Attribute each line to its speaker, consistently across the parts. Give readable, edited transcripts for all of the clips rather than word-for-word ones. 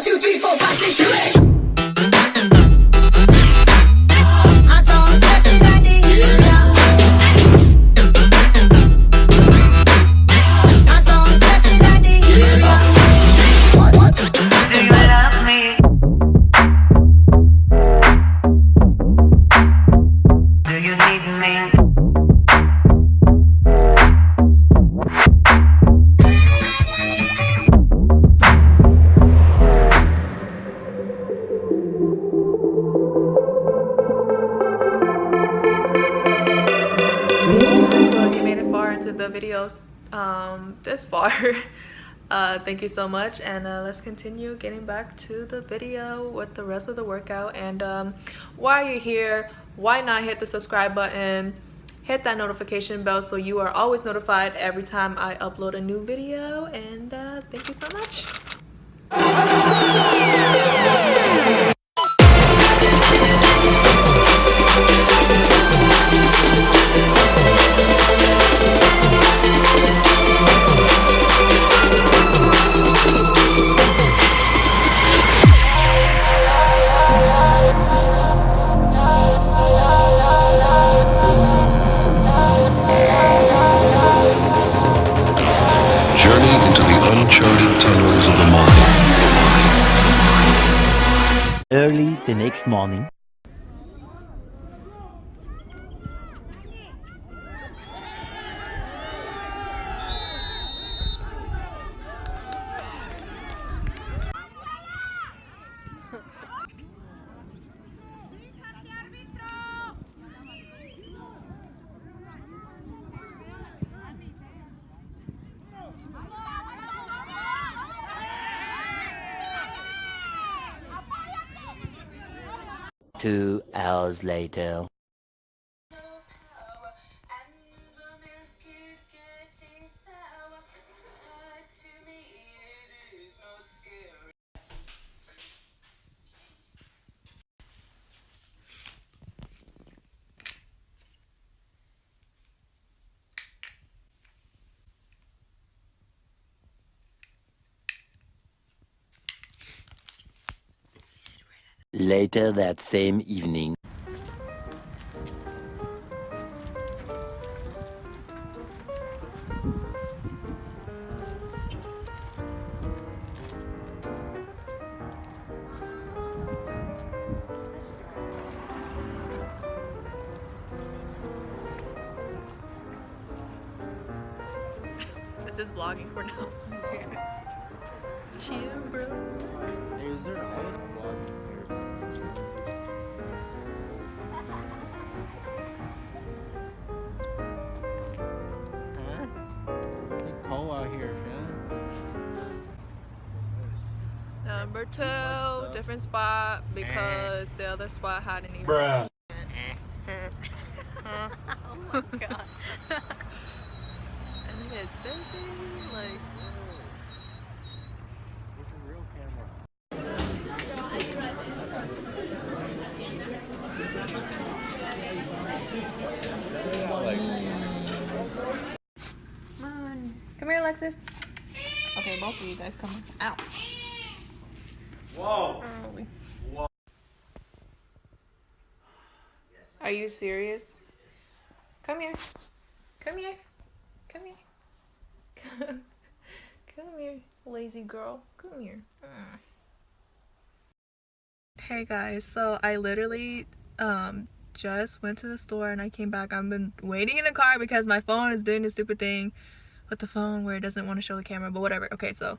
Speaker 1: 2, 3, 4, 5, 6, do it. I saw a person that didn't you know. I saw a person that didn't you know. What? Do you love me? Do you need me?
Speaker 2: The videos this far. Thank you so much, and let's continue getting back to the video with the rest of the workout. And while you're here, why not hit the subscribe button, hit that notification bell so you are always notified every time I upload a new video. And thank you so much.
Speaker 3: Early the next morning. Two hours later. Later that same evening.
Speaker 2: This is vlogging for now. Chill, bro.
Speaker 4: Hey, is there an island vlogging here? Huh? It's cold out here, man.
Speaker 2: Number 2, different spot because the other spot had any.
Speaker 4: Bruh.
Speaker 2: Oh my god. And it is busy, like.
Speaker 4: Where's your real camera?
Speaker 2: Come on. Come here, Alexis. Okay, both of you guys come. Ow.
Speaker 4: Whoa!
Speaker 2: Whoa. Are you serious? Come here. Come here. Come here. Come here, lazy girl. Come here. Hey guys, so I literally just went to the store and I came back. I've been waiting in the car because my phone is doing this stupid thing with the phone where it doesn't want to show the camera, but whatever. Okay, so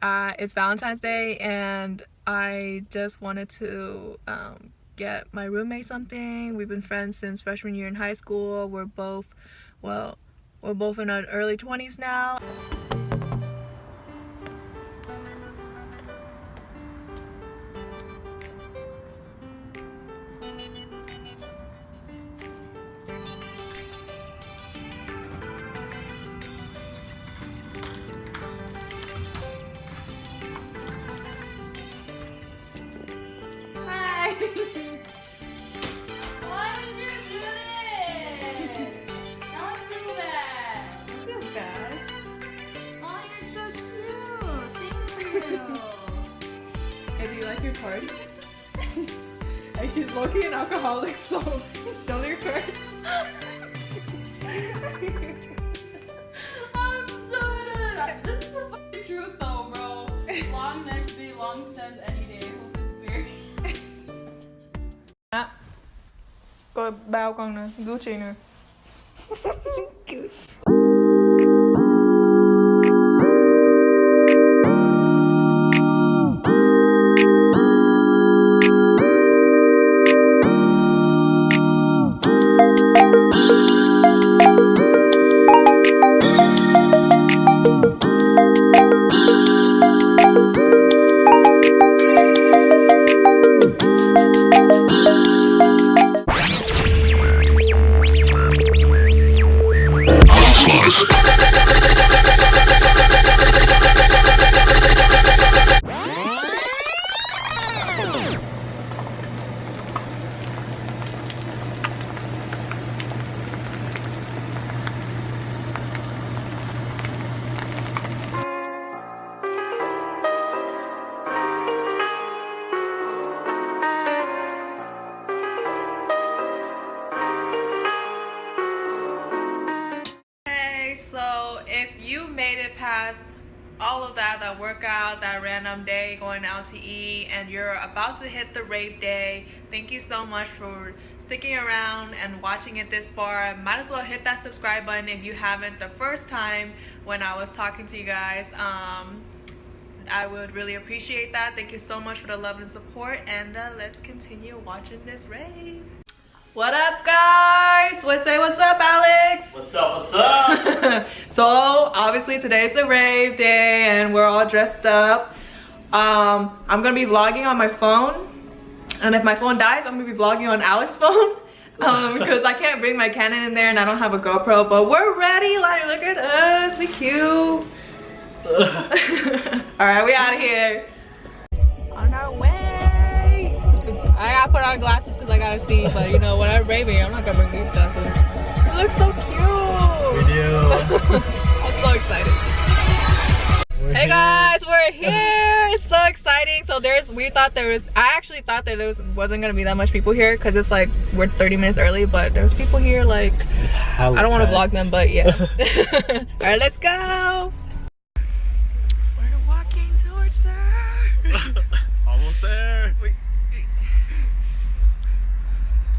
Speaker 2: it's Valentine's Day and I just wanted to get my roommate something. We've been friends since freshman year in high school. We're both in our early 20s now. Hey, do you like your card? Hey, she's low-key an alcoholic, so show your card. I'm so done. This is the fucking truth though, bro. Long necks be long stems any day. Hope it's beer. Coi bao con nè, Gucci nè. Gucci. Past all of that workout, that random day going out to eat, and you're about to hit the rave day, thank you so much for sticking around and watching it this far. Might as well hit that subscribe button if you haven't. The first time when I was talking to you guys, I would really appreciate that. Thank you so much for the love and support, and let's continue watching this rave. What up, guys? Say what's up, Alex?
Speaker 5: What's up? What's up?
Speaker 2: So obviously today's a rave day and we're all dressed up. I'm gonna be vlogging on my phone, and if my phone dies, I'm gonna be vlogging on Alex's phone because I can't bring my Canon in there and I don't have a GoPro. But we're ready. Like, look at us, we cute. All right, we out of here. On our way. I gotta put on glasses because I gotta see, but you know, when I'm raving, I'm not gonna bring these glasses. It looks so cute.
Speaker 5: We do.
Speaker 2: I'm so excited. Hey guys, we're here. It's so exciting. So I actually thought that there wasn't gonna be that much people here because it's like we're 30 minutes early, but there's people here like, I don't want to vlog them, but yeah. All right, let's go. We're walking towards there.
Speaker 5: Almost there.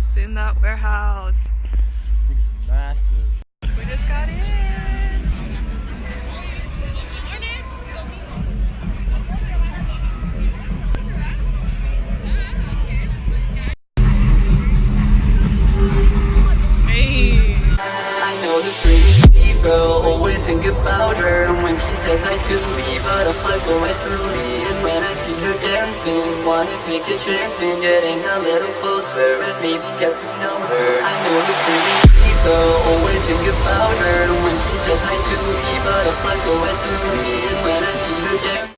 Speaker 2: It's in that warehouse.
Speaker 5: It's massive.
Speaker 2: We just got in. Hey.
Speaker 6: I know the pretty girl, always think about her. And when she says I do me, butterflies go right through me. And when I see her dancing, wanna take a chance in getting a little closer and maybe get to know her. I know the pretty girl, always think about her. And when she says I do me, butterflies go right through me. And when I see her dancing.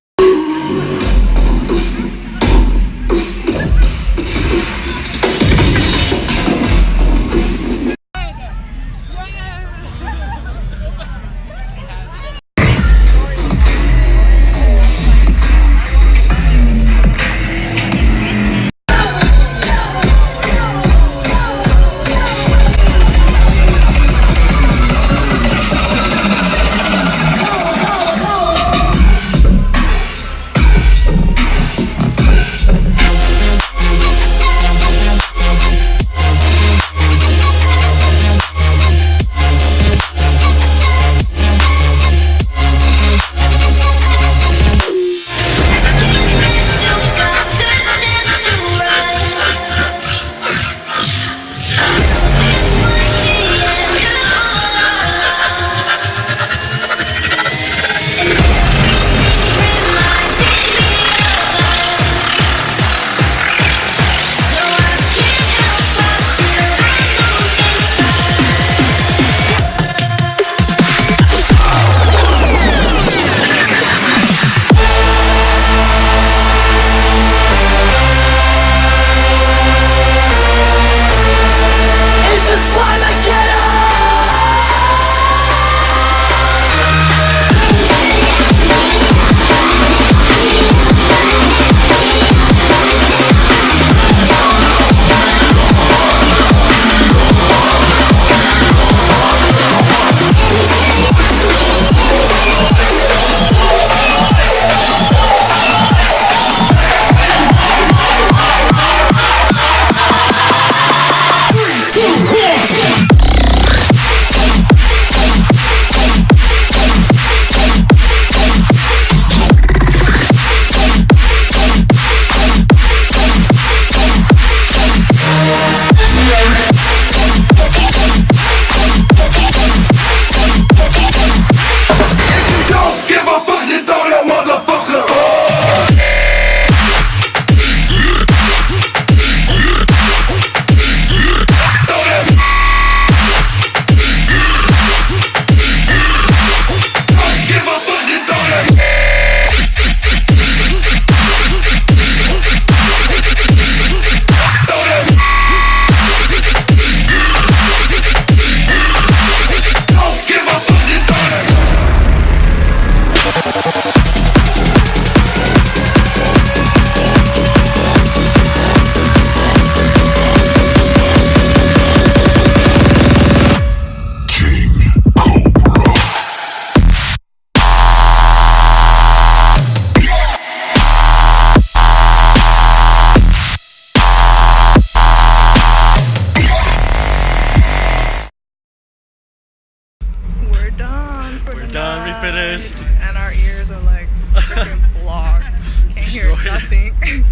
Speaker 2: disgusting.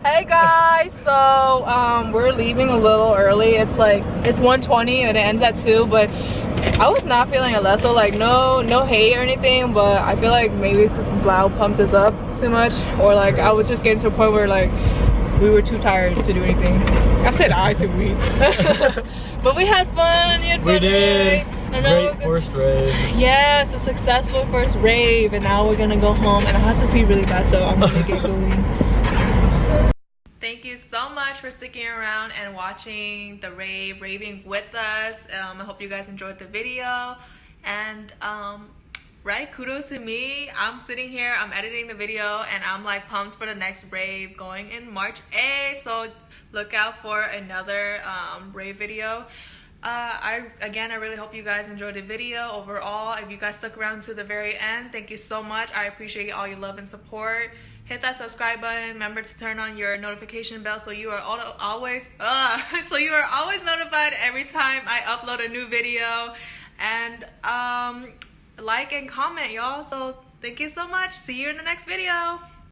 Speaker 2: Hey guys, so we're leaving a little early. It's 1:20 and it ends at 2, but I was not feeling it less, so like no hate or anything, but I feel like maybe because Blau pumped us up too much, or like I was just getting to a point where like we were too tired to do anything. I said too weak. But we had fun.
Speaker 5: We did. Great first rave.
Speaker 2: Yes, a successful first rave, and now we're gonna go home, and I have to pee really bad, so I'm gonna get going. Thank you so much for sticking around and watching the raving with us. I hope you guys enjoyed the video, and right, kudos to me. I'm sitting here, I'm editing the video, and I'm like pumped for the next rave going in March 8th, so look out for another rave video. I really hope you guys enjoyed the video overall. If you guys stuck around to the very end, thank you so much. I appreciate all your love and support. Hit that subscribe button. Remember to turn on your notification bell so you are always notified every time I upload a new video. And like and comment, y'all. So thank you so much. See you in the next video.